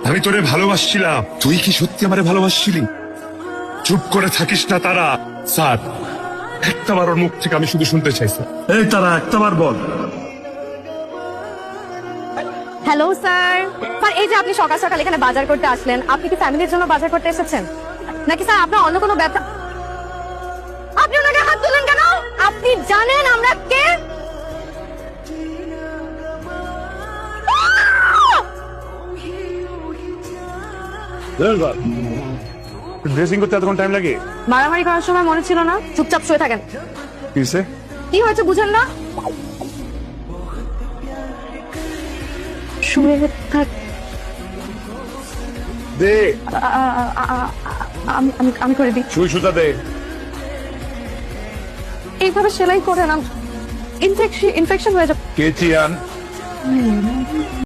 আমি তোরে ভালোবাসছিলাম, তুই কি সত্যি আমারে ভালোবাসছিলি? চুপ করে থাকিস না তারা। স্যার, একটাবার ওর মুখ থেকে আমি শুধু শুনতে চাই স্যার। এই তারা একটাবার বল। Hello sir. স্যার, এই যে আপনি সকাল সকাল এখানে বাজার করতে আসলেন, আপনি কি ফ্যামিলির জন্য বাজার করতে এসেছেন নাকি স্যার আপনার অন্য কোনো ব্যবসা? আপনি ওনাকে হাত তুলেন কেন? আপনি জানেন আমরা কে? ড্রেসিং করতে এতক্ষণ টাইম লাগে? মারামারি করার সময় মনে ছিল না? চুপচাপ শুয়ে থাকেন। কিসে? কি হয়েছে বুঝেন না? শুয়ে থাক। দে আমি করে দিই। সুই সুতা দে। এইভাবে সেলাই করে না, ইনফেকশন হয়ে যাবে। কেচি আন।